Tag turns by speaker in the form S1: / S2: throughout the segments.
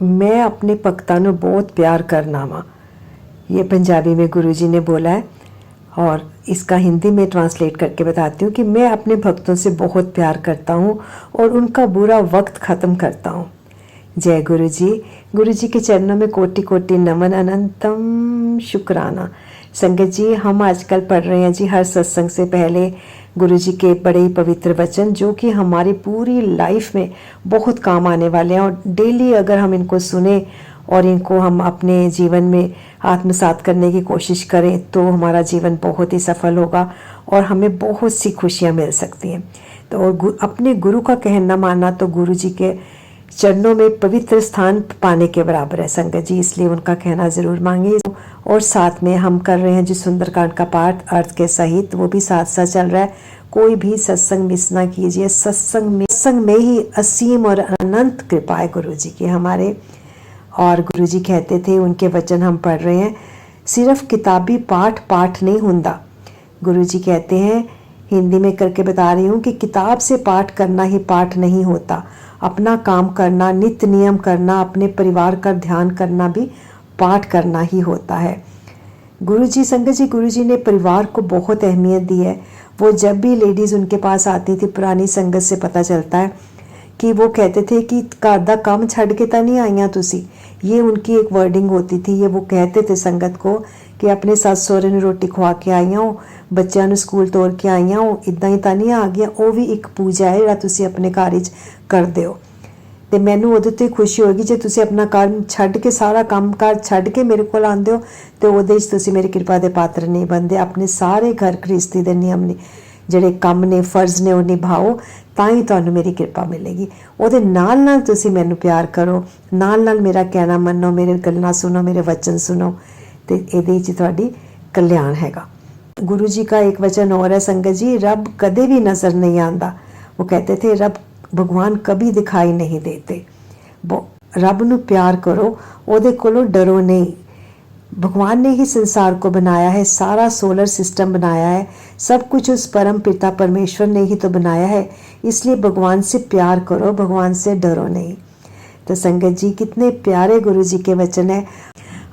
S1: मैं अपने भगतां नूं बहुत प्यार करना वा। ये पंजाबी में गुरुजी ने बोला है और इसका हिंदी में ट्रांसलेट करके बताती हूँ कि मैं अपने भक्तों से बहुत प्यार करता हूँ और उनका बुरा वक्त ख़त्म करता हूँ। जय गुरु जी। गुरु जी के चरणों में कोटि कोटि नमन, अनंतम शुक्राना। संगत जी, हम आजकल पढ़ रहे हैं जी हर सत्संग से पहले गुरु जी के बड़े ही पवित्र वचन, जो कि हमारी पूरी लाइफ में बहुत काम आने वाले हैं। और डेली अगर हम इनको सुने और इनको हम अपने जीवन में आत्मसात करने की कोशिश करें तो हमारा जीवन बहुत ही सफल होगा और हमें बहुत सी खुशियाँ मिल सकती हैं। तो और अपने गुरु का कहना मानना तो गुरु जी के चरणों में पवित्र स्थान पाने के बराबर है संगत जी, इसलिए उनका कहना ज़रूर मांगिए। और साथ में हम कर रहे हैं जी सुंदरकांड का पाठ अर्थ के सहित, वो भी साथ साथ चल रहा है। कोई भी सत्संग मिस ना कीजिए। सत्संग में ही असीम और अनंत कृपा है गुरु जी की हमारे। और गुरु जी कहते थे, उनके वचन हम पढ़ रहे हैं, सिर्फ किताबी पाठ नहीं हुंदा। गुरु जी कहते हैं, हिंदी में करके बता रही हूँ कि किताब से पाठ करना ही पाठ नहीं होता। अपना काम करना, नित्य नियम करना, अपने परिवार का ध्यान करना भी पाठ करना ही होता है। गुरु जी, संगत जी, गुरु जी ने परिवार को बहुत अहमियत दी है। वो जब भी लेडीज़ उनके पास आती थी, पुरानी संगत से पता चलता है कि वो कहते थे कि घर दा काम छड़ के तो नहीं आईयां तुसी। ये उनकी एक वर्डिंग होती थी। ये वो कहते थे संगत को कि अपने सस सहुरे नूं रोटी खुआ के आईयां हो, बच्चों नूं स्कूल तोड़ के आईयां हो, इदां ही तो नहीं आ गया। वो भी एक पूजा है जिहड़ा तुसी अपने घर विच करदे हो। ते मैनूं उहदे ते खुशी होगी जे तुसी अपना काम छड्ड के, सारा काम कार छड्ड के मेरे कोल आंदे हो ते उहदे विच तुसी मेरी कृपा दे पात्र नहीं बनदे। अपने सारे घर गृहस्थी दे नियम ने, ਜਿਹੜੇ ਕੰਮ ਨੇ, फर्ज ने, वो निभाओ, ਤਾਂ ਹੀ ਤੁਹਾਨੂੰ मेरी कृपा मिलेगी। ਉਹਦੇ ਨਾਲ ਨਾਲ ਤੁਸੀਂ ਮੈਨੂੰ ਪਿਆਰ ਕਰੋ, ਨਾਲ ਨਾਲ ਮੇਰਾ ਕਹਿਣਾ ਮੰਨੋ, ਮੇਰੇ ਗੱਲਾਂ ਸੁਣੋ, ਮੇਰੇ वचन सुनो, तो ਇਹਦੇ 'ਚ ਤੁਹਾਡੀ कल्याण हैगा। गुरु जी का एक वचन और है संगत जी, रब कदे भी नज़र नहीं आता। वो कहते थे रब भगवान कभी दिखाई नहीं देते। रब नूं प्यार करो, ਉਹਦੇ कोलों डरो नहीं। भगवान ने ही संसार को बनाया है, सारा सोलर सिस्टम बनाया है, सब कुछ उस परम पिता परमेश्वर ने ही तो बनाया है। इसलिए भगवान से प्यार करो, भगवान से डरो नहीं। तो संगत जी, कितने प्यारे गुरु जी के वचन है।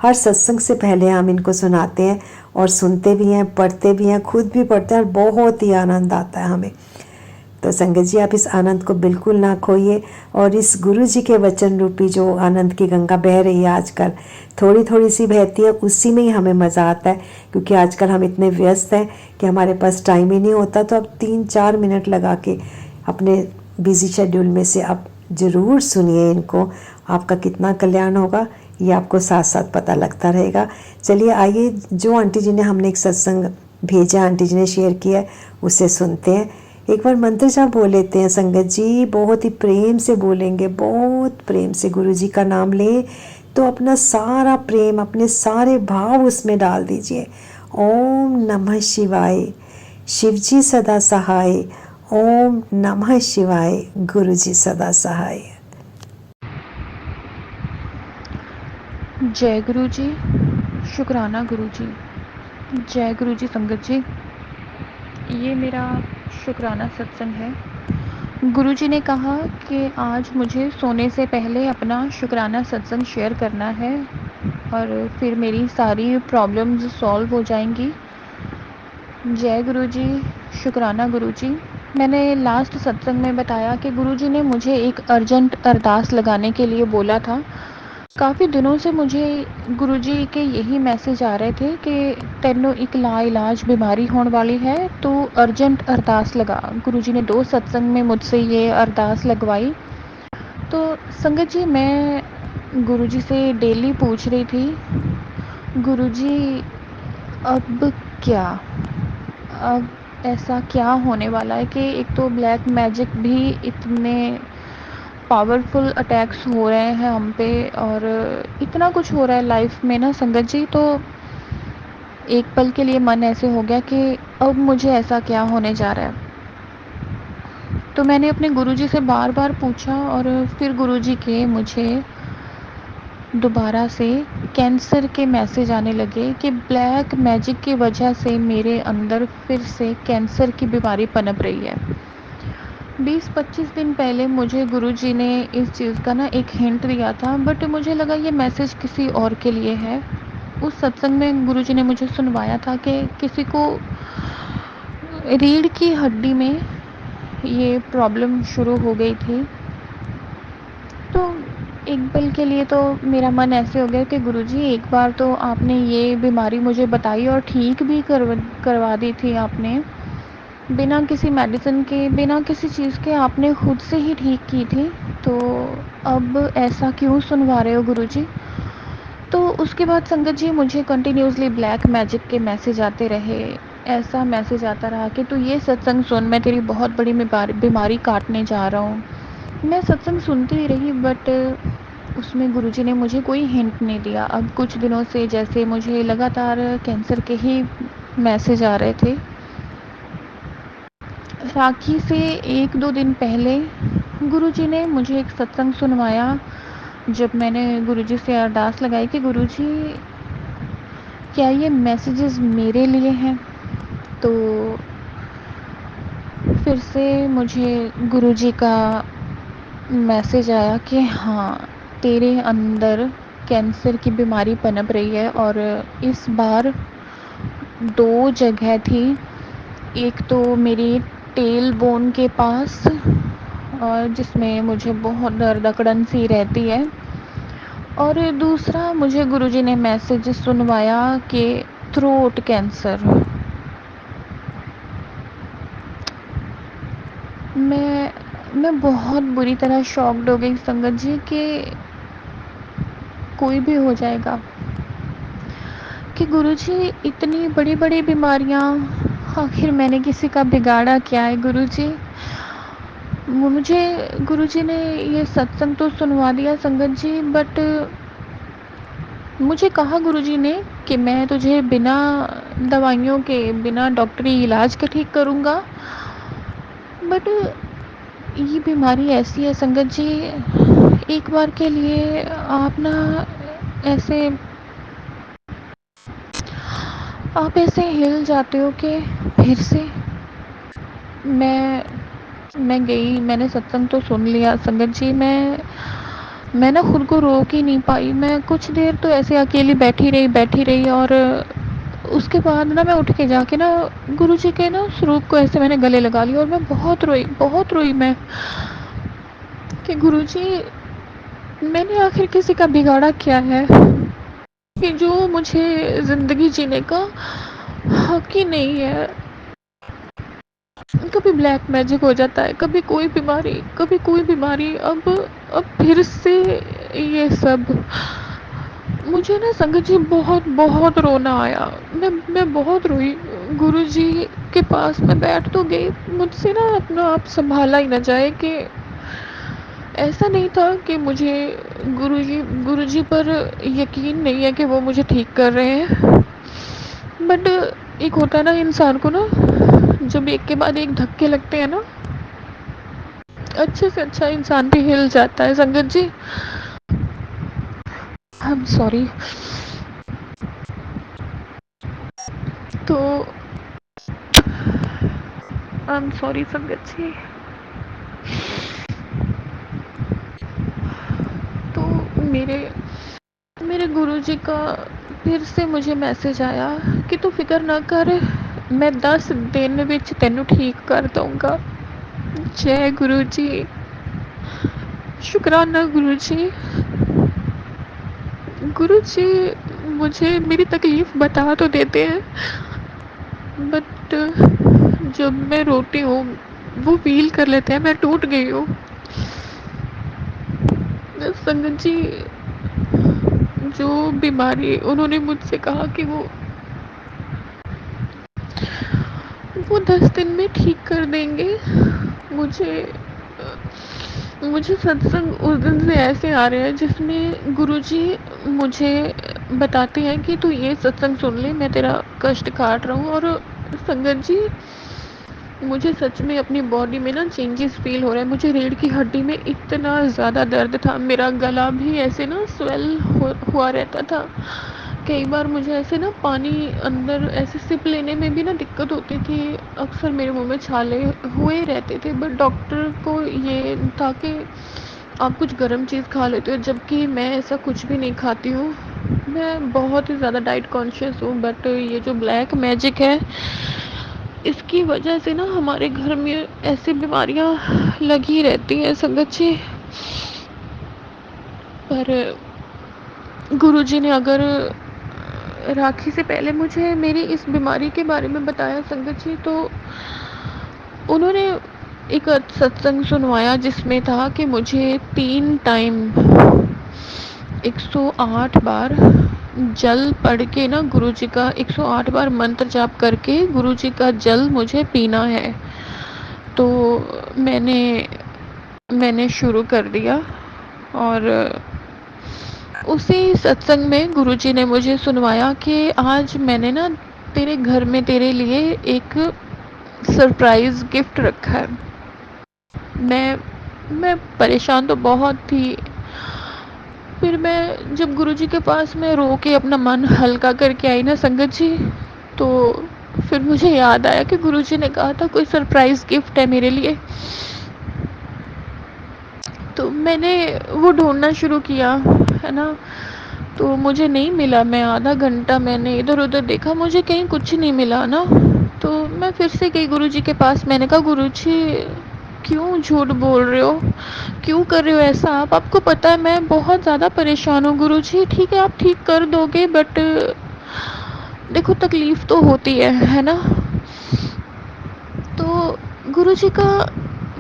S1: हर सत्संग से पहले हम इनको सुनाते हैं और सुनते भी हैं, पढ़ते भी हैं, खुद भी पढ़ते हैं और बहुत ही आनंद आता है हमें। तो संगत जी, आप इस आनंद को बिल्कुल ना खोइए और इस गुरु जी के वचन रूपी जो आनंद की गंगा बह रही है आजकल, थोड़ी थोड़ी सी बहती है, उसी में ही हमें मज़ा आता है। क्योंकि आजकल हम इतने व्यस्त हैं कि हमारे पास टाइम ही नहीं होता। तो अब 3-4 मिनट लगा के अपने बिजी शेड्यूल में से आप ज़रूर सुनिए इनको। आपका कितना कल्याण होगा ये आपको साथ साथ पता लगता रहेगा। चलिए आइए, जो आंटी जी ने हमने एक सत्संग भेजा, आंटी जी ने शेयर किया है, उसे सुनते हैं। एक बार मंत्र जाप बोल लेते हैं संगत जी, बहुत ही प्रेम से बोलेंगे, बहुत प्रेम से गुरु जी का नाम लें तो अपना सारा प्रेम, अपने सारे भाव उसमें डाल दीजिए। ओम नमः शिवाय, शिव जी सदा सहाय। ओम नमः शिवाय, गुरु जी सदा सहाय।
S2: जय गुरु जी, शुक्राना गुरु जी। जय गुरु जी संगत जी, ये मेरा शुक्राना सत्संग है। गुरु जी ने कहा कि आज मुझे सोने से पहले अपना शुक्राना सत्संग शेयर करना है और फिर मेरी सारी प्रॉब्लम्स सॉल्व हो जाएंगी। जय गुरु जी, शुक्राना गुरु जी। मैंने लास्ट सत्संग में बताया कि गुरु जी ने मुझे एक अर्जेंट अरदास लगाने के लिए बोला था। काफ़ी दिनों से मुझे गुरु जी के यही मैसेज आ रहे थे कि तेनों एक लाइलाज बीमारी होने वाली है, तो अर्जेंट अरदास लगा। गुरु जी ने 2 सत्संग में मुझसे ये अरदास लगवाई। तो संगत जी, मैं गुरु जी से डेली पूछ रही थी, गुरु जी अब क्या, अब ऐसा क्या होने वाला है कि एक तो ब्लैक मैजिक भी इतने पावरफुल अटैक्स हो रहे हैं हम पे और इतना कुछ हो रहा है लाइफ में ना संगत जी। तो एक पल के लिए मन ऐसे हो गया कि अब मुझे ऐसा क्या होने जा रहा है। तो मैंने अपने गुरुजी से बार बार पूछा और फिर गुरुजी के मुझे दोबारा से कैंसर के मैसेज आने लगे कि ब्लैक मैजिक की वजह से मेरे अंदर फिर से कैंसर की बीमारी पनप रही है। 20-25 दिन पहले मुझे गुरुजी ने इस चीज़ का ना एक हिंट दिया था, बट मुझे लगा ये मैसेज किसी और के लिए है। उस सत्संग में गुरुजी ने मुझे सुनवाया था कि किसी को रीढ़ की हड्डी में ये प्रॉब्लम शुरू हो गई थी। तो एक पल के लिए तो मेरा मन ऐसे हो गया कि गुरुजी, एक बार तो आपने ये बीमारी मुझे बताई और ठीक भी करवा दी थी आपने। बिना किसी मेडिसिन के, बिना किसी चीज़ के आपने खुद से ही ठीक की थी। तो अब ऐसा क्यों सुनवा रहे हो गुरुजी? तो उसके बाद संगत जी मुझे कंटिन्यूअसली ब्लैक मैजिक के मैसेज आते रहे। ऐसा मैसेज आता रहा कि तू ये सत्संग सुन, मैं तेरी बहुत बड़ी बीमारी काटने जा रहा हूँ। मैं सत्संग सुनती ही रही, बट उसमें गुरुजी ने मुझे कोई हिंट नहीं दिया। अब कुछ दिनों से जैसे मुझे लगातार कैंसर के ही मैसेज आ रहे थे। राखी से 1-2 दिन पहले गुरुजी ने मुझे एक सत्संग सुनवाया, जब मैंने गुरुजी से अरदास लगाई कि गुरुजी, क्या ये मैसेजेस मेरे लिए हैं? तो फिर से मुझे गुरुजी का मैसेज आया कि हाँ, तेरे अंदर कैंसर की बीमारी पनप रही है, और इस बार 2 जगह थी। एक तो मेरी टेल बोन के पास, और जिसमें मुझे बहुत दर्द अकड़न सी रहती है, और दूसरा मुझे गुरुजी ने मैसेज सुनवाया कि थ्रोट कैंसर। मैं बहुत बुरी तरह शॉक्ड हो गई संगत जी कि कोई भी हो जाएगा, कि गुरुजी इतनी बड़ी बड़ी बीमारियां, आखिर मैंने किसी का बिगाड़ा क्या है गुरुजी? मुझे गुरुजी ने ये सत्संग तो सुनवा दिया संगत जी, बट मुझे कहा गुरुजी ने कि मैं तुझे बिना दवाइयों के, बिना डॉक्टरी इलाज के ठीक करूँगा। बट ये बीमारी ऐसी है संगत जी, एक बार के लिए आप ना ऐसे आप ऐसे हिल जाते हो कि फिर से मैं गई, मैंने सत्संग तो सुन लिया संगत जी। मैं ना खुद को रोक ही नहीं पाई। मैं कुछ देर तो ऐसे अकेली बैठी रही, और उसके बाद ना मैं उठ के जाके ना गुरुजी के ना स्वरूप को ऐसे मैंने गले लगा लिया, और मैं बहुत रोई मैं, कि गुरुजी, मैंने आखिर किसी का बिगाड़ा क्या है कि जो मुझे ज़िंदगी जीने का हक ही नहीं है। कभी ब्लैक मैजिक हो जाता है, कभी कोई बीमारी, अब फिर से ये सब। मुझे ना संगत जी बहुत बहुत रोना आया। मैं बहुत रोई। गुरुजी के पास मैं बैठ तो गई, मुझसे ना अपना आप संभाला ही ना जाए। कि ऐसा नहीं था कि मुझे गुरुजी पर यकीन नहीं है कि वो मुझे ठीक कर रहे हैं, बट एक होता है ना इंसान को ना, जब एक के बाद एक धक्के लगते हैं ना, अच्छे से अच्छा इंसान भी हिल जाता है संगत जी। I am sorry. तो आई एम सॉरी संगत जी। तो मेरे मेरे गुरुजी का फिर से मुझे मैसेज आया कि तू फिक्र ना कर, मैं 10 दिन विच तेनू ठीक कर दूंगा। जय गुरुजी, शुक्राना गुरुजी। गुरुजी मुझे मेरी तकलीफ बता तो देते हैं, बट जब मैं रोती हूँ वो फील कर लेते हैं मैं टूट गई हूँ। संगत जी, जो बीमारी उन्होंने मुझसे कहा कि वो 10 दिन में ठीक कर देंगे, मुझे सत्संग उस दिन से ऐसे आ रहे हैं जिसमें गुरुजी मुझे बताते हैं कि तू ये सत्संग सुन ले, मैं तेरा कष्ट काट रहा हूँ। और संगत जी, मुझे सच में अपनी बॉडी में ना चेंजेस फील हो रहे हैं। मुझे रीढ़ की हड्डी में इतना ज़्यादा दर्द था, मेरा गला भी ऐसे ना स्वेल हुआ रहता था। कई बार मुझे ऐसे ना पानी अंदर ऐसे सिप लेने में भी ना दिक्कत होती थी। अक्सर मेरे मुँह में छाले हुए रहते थे, बट डॉक्टर को ये था कि आप कुछ गर्म चीज़ खा लेते हो, जबकि मैं ऐसा कुछ भी नहीं खाती हूँ। मैं बहुत ही ज़्यादा डाइट कॉन्शियस हूँ, बट ये जो ब्लैक मैजिक है, इसकी वजह से ना हमारे घर में ऐसी बीमारियाँ लगी रहती हैं संगत जी। पर गुरुजी ने अगर राखी से पहले मुझे मेरी इस बीमारी के बारे में बताया संगत जी, तो उन्होंने एक सत्संग सुनवाया जिसमें था कि मुझे 3 टाइम 108 बार जल पढ़ के ना गुरुजी का 108 बार मंत्र जाप करके गुरुजी का जल मुझे पीना है। तो मैंने मैंने शुरू कर दिया, और उसी सत्संग में गुरुजी ने मुझे सुनवाया कि आज मैंने ना तेरे घर में तेरे लिए एक सरप्राइज़ गिफ्ट रखा है। मैं परेशान तो बहुत थी। फिर मैं जब गुरुजी के पास मैं रो के अपना मन हल्का करके आई ना संगत जी, तो फिर मुझे याद आया कि गुरुजी ने कहा था कोई सरप्राइज़ गिफ्ट है मेरे लिए। तो मैंने वो ढूँढना शुरू किया, है ना? तो मुझे नहीं मिला। मैं आधा घंटा मैंने इधर-उधर देखा, मुझे कहीं कुछ नहीं मिला ना। तो मैं फिर से गई गुरुजी के पास। मैंने कहा गुरुजी, क्यों झूठ बोल रहे हो? क्यों कर रहे हो ऐसा आप? आपको पता है मैं बहुत ज़्यादा परेशान हूँ गुरुजी। ठीक है आप ठीक कर दोगे, बट देखो तकलीफ़ तो होती है ना? तो गुरुजी का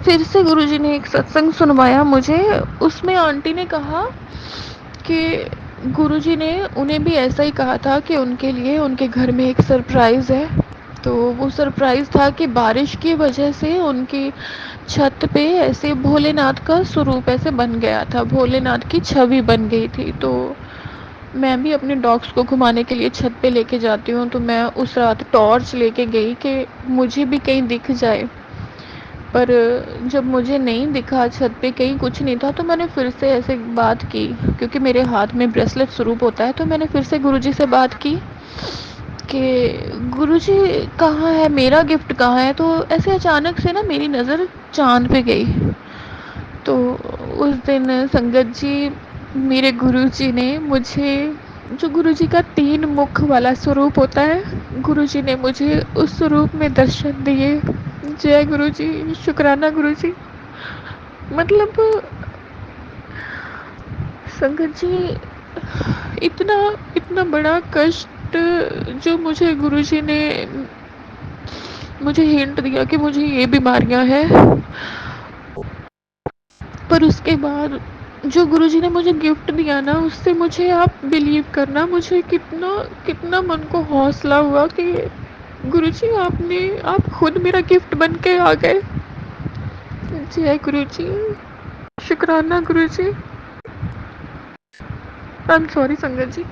S2: फिर से गुरुजी ने एक सत्संग सुनवाया मुझे। उसमें आंटी ने कहा कि गुरुजी ने उन्हें भी ऐसा ही कहा था कि उनके लिए उनके घर में एक सरप्राइज़ है। तो वो सरप्राइज़ था कि बारिश की वजह से उनकी छत पे ऐसे भोलेनाथ का स्वरूप ऐसे बन गया था, भोलेनाथ की छवि बन गई थी। तो मैं भी अपने डॉग्स को घुमाने के लिए छत पे लेके जाती हूँ, तो मैं उस रात टॉर्च लेके गई कि मुझे भी कहीं दिख जाए। पर जब मुझे नहीं दिखा, छत पे कहीं कुछ नहीं था, तो मैंने फिर से ऐसे बात की, क्योंकि मेरे हाथ में ब्रेसलेट स्वरूप होता है। तो मैंने फिर से गुरुजी से बात की कि गुरुजी कहाँ है, मेरा गिफ्ट कहाँ है? तो ऐसे अचानक से ना मेरी नज़र चाँद पे गई। तो उस दिन संगत जी मेरे गुरुजी ने मुझे, जो गुरुजी का 3 मुख वाला स्वरूप होता है, गुरुजी ने मुझे उस स्वरूप में दर्शन दिए। जय गुरुजी, शुक्राना गुरुजी। मतलब संगत जी, इतना इतना बड़ा कष्ट जो मुझे गुरुजी ने मुझे हिंट दिया कि मुझे ये बीमारियां हैं, पर उसके बाद जो गुरुजी ने मुझे गिफ्ट दिया ना, उससे मुझे आप बिलीव करना, मुझे कितना कितना मन को हौसला हुआ कि गुरुजी आप खुद मेरा गिफ्ट बन के आ गए। जय गुरुजी, शुक्राना गुरुजी। आई एम सॉरी संगत जी।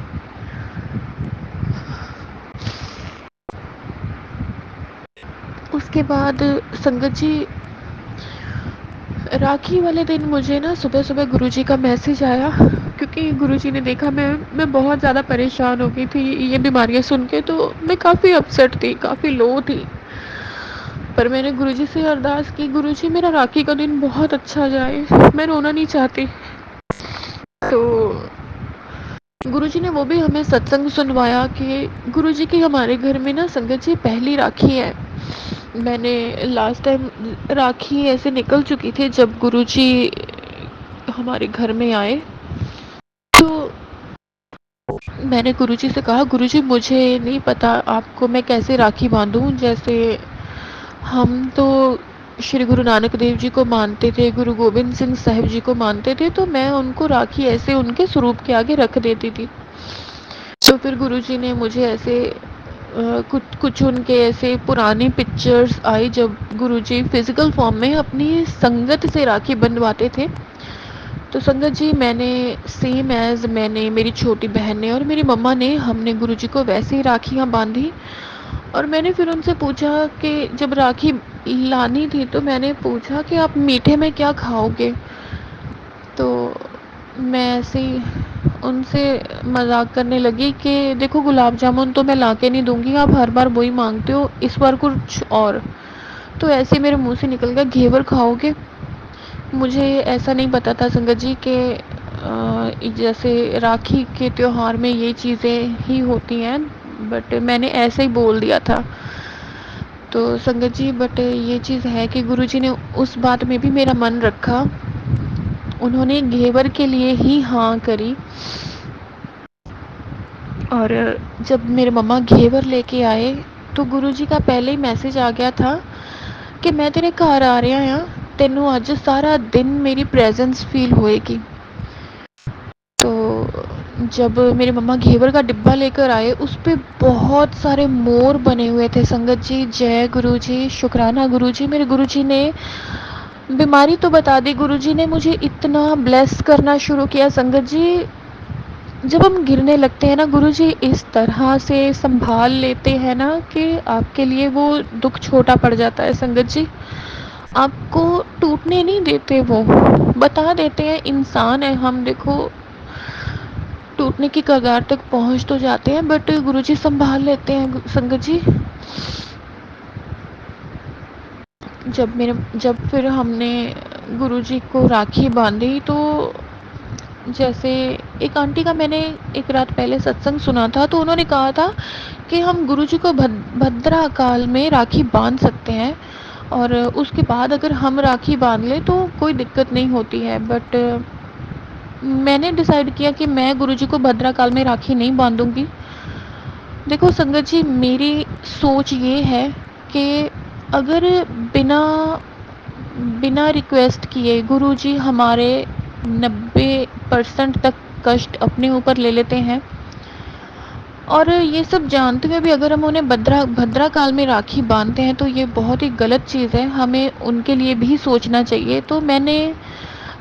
S2: उसके बाद संगत जी, राखी वाले दिन मुझे ना सुबह-सुबह गुरुजी का मैसेज आया, क्योंकि गुरुजी ने देखा मैं बहुत ज़्यादा परेशान हो गई थी ये बीमारियाँ सुन के, तो मैं काफ़ी अपसेट थी, काफ़ी लो थी। पर मैंने गुरुजी से अरदास की, गुरुजी मेरा राखी का दिन बहुत अच्छा जाए, मैं रोना नहीं चाहती। तो गुरुजी ने वो भी हमें सत्संग सुनवाया कि गुरुजी की हमारे घर में ना संगत जी पहली राखी है। मैंने लास्ट टाइम राखी ऐसे निकल चुकी थी जब गुरुजी हमारे घर में आए। तो मैंने गुरुजी से कहा गुरुजी मुझे नहीं पता आपको मैं कैसे राखी बांधूं, जैसे हम तो श्री गुरु नानक देव जी को मानते थे, गुरु गोबिंद सिंह साहिब जी को मानते थे, तो मैं उनको राखी ऐसे उनके स्वरूप के आगे रख देती थी। तो फिर गुरुजी ने मुझे ऐसे कुछ कुछ उनके ऐसे पुरानी पिक्चर्स आई जब गुरुजी फिजिकल फॉर्म में अपनी संगत से राखी बंधवाते थे। तो संगत जी मैंने सेम एज़ मैंने, मेरी छोटी बहन ने और मेरी मम्मा ने, हमने गुरुजी को वैसे ही राखियाँ बांधी। और मैंने फिर उनसे पूछा कि जब राखी लानी थी तो मैंने पूछा कि आप मीठे में क्या खाओगे? तो मैं ऐसे ही उनसे मज़ाक करने लगी कि देखो गुलाब जामुन तो मैं लाके नहीं दूँगी, आप हर बार वही माँगते हो, इस बार कुछ और। तो ऐसे ही मेरे मुँह से निकल गया, घेवर खाओगे? मुझे ऐसा नहीं पता था संगत जी कि जैसे राखी के त्योहार में ये चीज़ें ही होती हैं, बट मैंने ऐसे ही बोल दिया था। तो संगत जी बट ये चीज़ है कि गुरुजी ने उस बात में भी मेरा मन रखा। उन्होंने घेवर के लिए ही हाँ करी। और जब मेरे मम्मा घेवर लेके आए तो गुरुजी का पहले ही मैसेज आ गया था कि मैं तेरे घर आ रहा हाँ, तेनू अज सारा दिन मेरी प्रेजेंस फील होएगी। तो जब मेरे मम्मा घेवर का डिब्बा लेकर आए उस पे बहुत सारे मोर बने हुए थे संगत जी। जय गुरु जी, शुक्राना गुरु जी। मेरे गुरु जी ने बीमारी तो बता दी, गुरु जी ने मुझे इतना ब्लेस करना शुरू किया संगत जी। जब हम गिरने लगते हैं ना गुरुजी इस तरह से संभाल लेते हैं ना कि आपके लिए वो दुख छोटा पड़ जाता है संगत जी। आपको टूटने नहीं देते, वो बता देते हैं इंसान है हम, देखो टूटने की कगार तक पहुंच तो जाते हैं बट गुरुजी संभाल लेते हैं संगत जी। जब फिर हमने गुरुजी को राखी बांधी तो जैसे एक आंटी का मैंने एक रात पहले सत्संग सुना था तो उन्होंने कहा था कि हम गुरुजी को भद्रा काल में राखी बांध सकते हैं और उसके बाद अगर हम राखी बांध लें तो कोई दिक्कत नहीं होती है। बट मैंने डिसाइड किया कि मैं गुरुजी को भद्रा काल में राखी नहीं बांधूंगी। देखो संगत जी मेरी सोच ये है कि अगर बिना बिना रिक्वेस्ट किए गुरुजी हमारे 90% तक कष्ट अपने ऊपर ले लेते हैं और ये सब जानते हुए भी अगर हम उन्हें भद्रा काल में राखी बांधते हैं तो ये बहुत ही गलत चीज़ है, हमें उनके लिए भी सोचना चाहिए। तो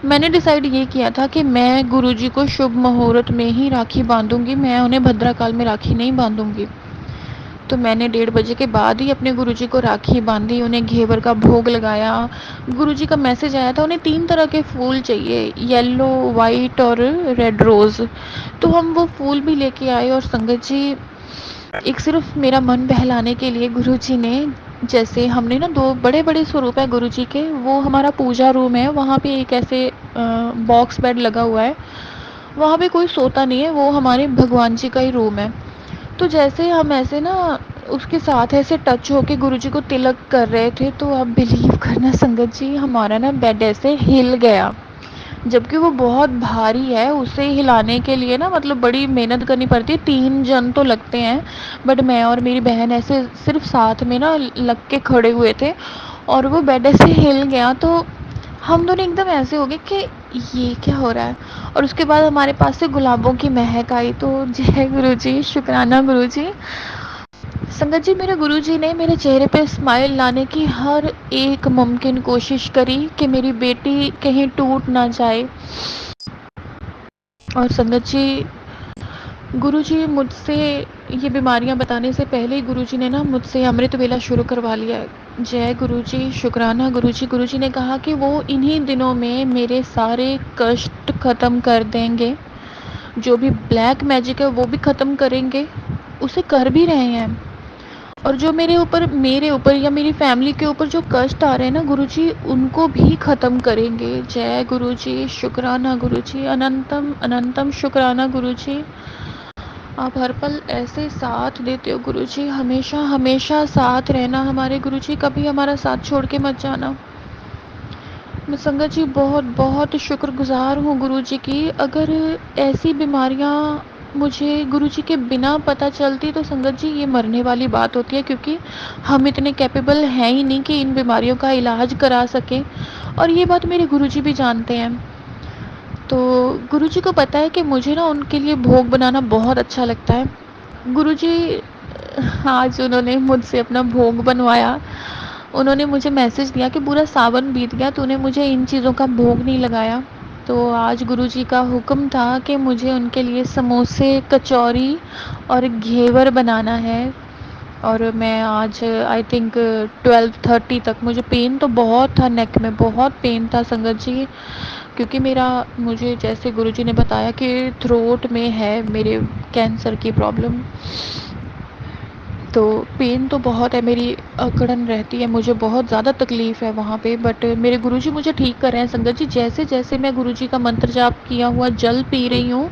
S2: मैंने डिसाइड ये किया था कि मैं गुरुजी को शुभ मुहूर्त में ही राखी बांधूंगी, मैं उन्हें भद्रा काल में राखी नहीं बांधूंगी। तो मैंने 1:30 के बाद ही अपने गुरुजी को राखी बांधी, उन्हें घेवर का भोग लगाया। गुरुजी का मैसेज आया था उन्हें 3 तरह के फूल चाहिए, येलो, वाइट और रेड रोज़। तो हम वो फूल भी लेके आए और संगत जी एक सिर्फ मेरा मन बहलाने के लिए गुरुजी ने, जैसे हमने ना 2 बड़े-बड़े स्वरूप है गुरुजी के, वो हमारा पूजा रूम है, वहाँ पे एक ऐसे बॉक्स बेड लगा हुआ है, वहाँ पे कोई सोता नहीं है, वो हमारे भगवान जी का ही रूम है। तो जैसे हम ऐसे ना उसके साथ ऐसे टच होके गुरुजी को तिलक कर रहे थे तो आप बिलीव करना संगत जी हमारा ना बेड ऐसे हिल गया, जबकि वो बहुत भारी है, उसे हिलाने के लिए ना मतलब बड़ी मेहनत करनी पड़ती है, 3 जन तो लगते हैं। बट मैं और मेरी बहन ऐसे सिर्फ साथ में ना लग के खड़े हुए थे और वो बेड ऐसे हिल गया तो हम दोनों एकदम ऐसे हो गए कि ये क्या हो रहा है। और उसके बाद हमारे पास से गुलाबों की महक आई। तो जय गुरुजी, शुक्राना गुरुजी। संगत जी मेरे गुरुजी ने मेरे चेहरे पे स्माइल लाने की हर एक मुमकिन कोशिश करी कि मेरी बेटी कहीं टूट ना जाए। और संगत जी गुरुजी मुझसे ये बीमारियां बताने से पहले ही गुरुजी ने ना मुझसे अमृत वेला शुरू करवा लिया है। जय गुरुजी, शुक्राना गुरुजी। गुरुजी ने कहा कि वो इन्हीं दिनों में मेरे सारे कष्ट ख़त्म कर देंगे, जो भी ब्लैक मैजिक है वो भी ख़त्म करेंगे, उसे कर भी रहे हैं। और जो मेरे ऊपर या मेरी फैमिली के ऊपर जो कष्ट आ रहे हैं ना गुरुजी उनको भी ख़त्म करेंगे। जय गुरुजी, शुक्राना गुरुजी, अनंतम अनंतम शुक्राना गुरुजी। आप हर पल ऐसे साथ देते हो गुरुजी, हमेशा हमेशा साथ रहना हमारे गुरुजी, कभी हमारा साथ छोड़ के मत जाना। मैं संगत जी बहुत बहुत शुक्रगुजार हूँ गुरुजी की। अगर ऐसी बीमारियाँ मुझे गुरुजी के बिना पता चलती तो संगत जी ये मरने वाली बात होती है, क्योंकि हम इतने कैपेबल हैं ही नहीं कि इन बीमारियों का इलाज करा सकें और ये बात मेरे गुरुजी भी जानते हैं। तो गुरुजी को पता है कि मुझे ना उनके लिए भोग बनाना बहुत अच्छा लगता है। गुरुजी आज उन्होंने मुझसे अपना भोग बनवाया। उन्होंने मुझे मैसेज दिया कि पूरा सावन बीत गया, तूने मुझे इन चीज़ों का भोग नहीं लगाया। तो आज गुरुजी का हुक्म था कि मुझे उनके लिए समोसे, कचौरी और घेवर बनाना है। और मैं आज आई थिंक 12:30 तक, मुझे पेन तो बहुत था, नेक में बहुत पेन था संगत जी, क्योंकि मेरा मुझे जैसे गुरुजी ने बताया कि थ्रोट में है मेरे कैंसर की प्रॉब्लम, तो पेन तो बहुत है, मेरी अकड़न रहती है, मुझे बहुत ज़्यादा तकलीफ़ है वहाँ पे, बट मेरे गुरुजी मुझे ठीक कर रहे हैं संगत जी। जैसे-जैसे मैं गुरुजी का मंत्र जाप किया हुआ जल पी रही हूँ,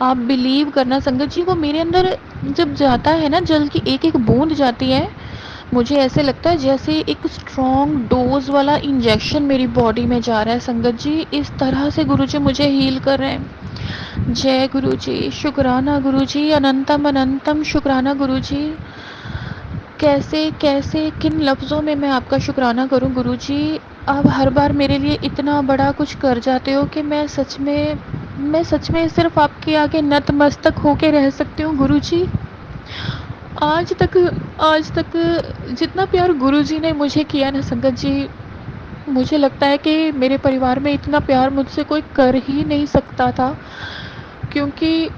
S2: आप बिलीव करना संगत जी, वो मेरे अंदर जब जाता है ना, जल की एक-एक बूँद जाती है, मुझे ऐसे लगता है जैसे एक स्ट्रॉन्ग डोज़ वाला इंजेक्शन मेरी बॉडी में जा रहा है संगत जी। इस तरह से गुरुजी मुझे हील कर रहे हैं। जय गुरुजी, शुक्राना गुरुजी, अनंतम अनंतम शुक्राना गुरुजी। कैसे किन लफ्ज़ों में मैं आपका शुक्राना करूँ गुरुजी। आप हर बार मेरे लिए इतना बड़ा कुछ कर जाते हो कि मैं सच में सिर्फ़ आपके आगे नतमस्तक होके रह सकती हूँ गुरुजी। आज तक आज तक जितना प्यार गुरुजी ने मुझे किया ना संगत जी, मुझे लगता है कि मेरे परिवार में इतना प्यार मुझसे कोई कर ही नहीं सकता था, क्योंकि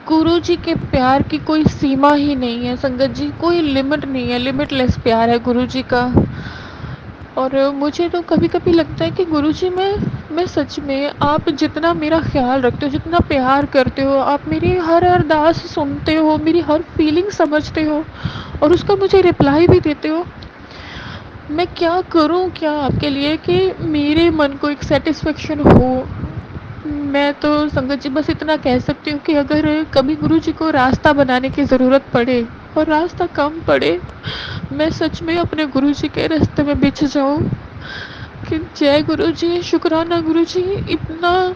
S2: गुरुजी के प्यार की कोई सीमा ही नहीं है संगत जी, कोई लिमिट नहीं है, लिमिटलेस प्यार है गुरुजी का। और मुझे तो कभी-कभी लगता है कि गुरुजी, मैं सच में आप जितना मेरा ख़्याल रखते हो, जितना प्यार करते हो, आप मेरी हर अरदास सुनते हो, मेरी हर फीलिंग समझते हो और उसका मुझे रिप्लाई भी देते हो। मैं क्या करूँ क्या आपके लिए कि मेरे मन को एक सैटिस्फैक्शन हो? मैं तो संगत जी बस इतना कह सकती हूँ कि अगर कभी गुरुजी को रास्ता बनाने की ज़रूरत पड़े और रास्ता कम पड़े, मैं सच में अपने गुरुजी के रास्ते में बिछ जाऊँ। कि जय गुरुजी, शुक्राना गुरुजी, इतना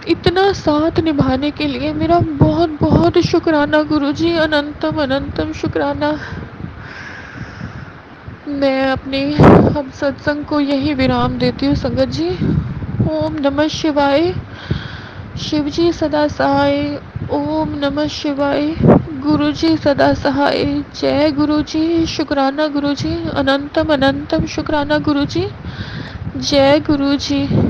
S2: इतना साथ निभाने के लिए मेरा बहुत बहुत शुक्राना गुरुजी, अनंतम अनंतम शुक्राना। मैं अपने अब सत्संग को यही विराम देती हूँ संगत जी। ओम नमः शिवाय। शिवजी सदा सहाय। ओम नमः शिवाय। गुरुजी सदा सहाय। जय गुरुजी, शुक्राना गुरुजी, अनंतम अनंतम शुक्राना गुरुजी। जय गुरुजी।